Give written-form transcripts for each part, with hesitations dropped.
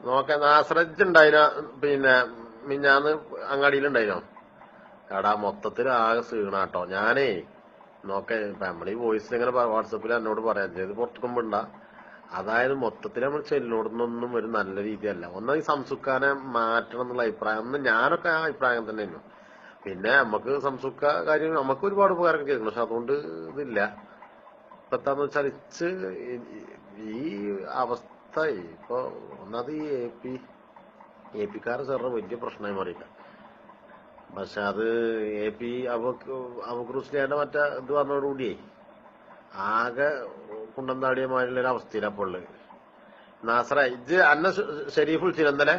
നോക്കാൻ ആശ്രയിച്ച് ഉണ്ടായിനോ? പിന്നെ മിഞ്ഞാന്ന് അങ്ങാടിയിലുണ്ടായിനോ? എടാ മൊത്തത്തിൽ ആകെ സീണാട്ടോ. ഞാനേ നോക്കേ ഇപ്പൊ നമ്മളീ വോയിസ് ഇങ്ങനെ വാട്സപ്പിൽ എന്നോട് പറയാം ചെയ്ത് പുറത്തുക്കുമ്പോണ്ട. അതായത് മൊത്തത്തിൽ നമ്മൾ ചെല്ലിനോടുന്നൊന്നും ഒരു നല്ല രീതിയല്ല. ഒന്നും ഈ സംസുക്കാനെ മാറ്റണം എന്നുള്ള അഭിപ്രായം. അന്ന് ഞാനൊക്കെ ആ അഭിപ്രായം തന്നെയായിരുന്നു. പിന്നെ നമുക്ക് സംസുക്ക കാര്യം നമുക്ക് ഒരുപാട് ഉപകാരം ചെയ്തിട്ടുണ്ട്. പക്ഷെ അതുകൊണ്ട് ഇതില്ല. ഇപ്പൊ എന്താന്ന് വെച്ചാൽ ഈ അവസ്ഥ ഇപ്പൊ ഒന്നത് ഈ എ പിക്കാരെ ചേർന്ന വലിയ പ്രശ്നമായി മാറിയില്ല. പക്ഷെ അത് എ പി അബുഖുറുസ്ലിയാന്റെ മറ്റേ ഇത് പറഞ്ഞതോടുകൂടിയേ ആകെ കുണ്ടന്താടിയമാരുള്ള ഒരു അവസ്ഥയിലാണ് അപ്പോൾ ഉള്ളത്. നാസറ ഇത് അന്ന ഷെരീഫ് വിളിച്ചില്ല ഇന്നലെ.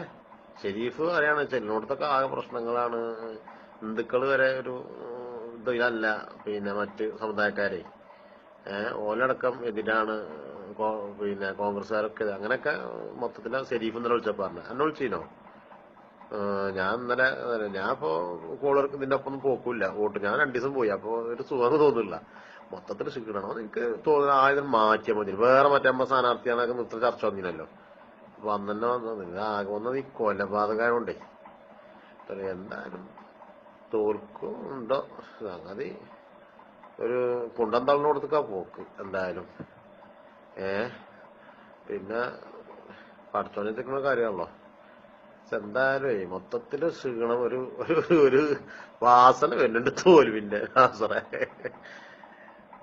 ഷെരീഫ് അറിയാണ് ചെല്ലിനോടത്തൊക്കെ ആകെ പ്രശ്നങ്ങളാണ്. ഹിന്ദുക്കള് വരെ ഒരു ഇതിലല്ല. പിന്നെ മറ്റ് സമുദായക്കാരെ ഓലടക്കം എതിരാണ്. പിന്നെ കോൺഗ്രസ്സുകാരൊക്കെ അങ്ങനെയൊക്കെ മൊത്തത്തില് ഷെരീഫ് ഇന്നലെ വിളിച്ചപ്പോ പറഞ്ഞു. എന്നെ വിളിച്ചീനോ? ഞാൻ ഇന്നലെ ഞാൻ ഇപ്പോ കോളർക്ക് ഇതിന്റെ ഒപ്പം ഒന്നും പോക്കൂല്ല. വോട്ട് ഞാൻ 2 ദിവസം പോയി. അപ്പൊ ഒരു സുഖം തോന്നുന്നില്ല. മൊത്തത്തിൽ ക്ഷീണമാണ് എനിക്ക് തോന്നുന്നത്. ആയുധം മാറ്റിയാൽ മതി. വേറെ മറ്റേ അമ്മ സ്ഥാനാർത്ഥിയാണൊക്കെ ഇത്ര ചർച്ച വന്നില്ലല്ലോ. അപ്പൊ അന്ന് തന്നെ വന്നത് ആകെ വന്നത് ഈ കൊലപാതകമായോണ്ടേ. എന്തായാലും തോൽക്കും ഉണ്ടോ സംഗതി. ഒരു കുണ്ടൻ തള്ളിനോടത്തേക്കാ പോക്ക് എന്തായാലും. പിന്നെ പഠിച്ചോനെ നിൽക്കുന്ന കാര്യമാണല്ലോ. എന്തായാലും മൊത്തത്തില് ക്ഷീണം. ഒരു ഒരു വാസന വരുന്നുണ്ട് തോൽവിന്റെ ആസറ.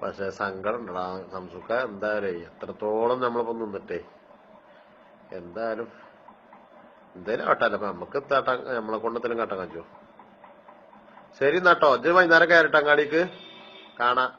പക്ഷെ സങ്കടം ഉണ്ടടാ സംസുക്ക. എന്തായാലും എത്രത്തോളം നമ്മളിപ്പോ നിന്നിട്ടേ എന്തായാലും എന്തേലും കാട്ടാല്ല. അപ്പൊ നമുക്ക് നമ്മളെ കൊണ്ടത്തിലും കാട്ടാൻ കഴിയുമോ? ശരി എന്നാട്ടോ. ഇത് വൈകുന്നേരം കയറിട്ട് അങ്ങാടിക്ക് കാണാം.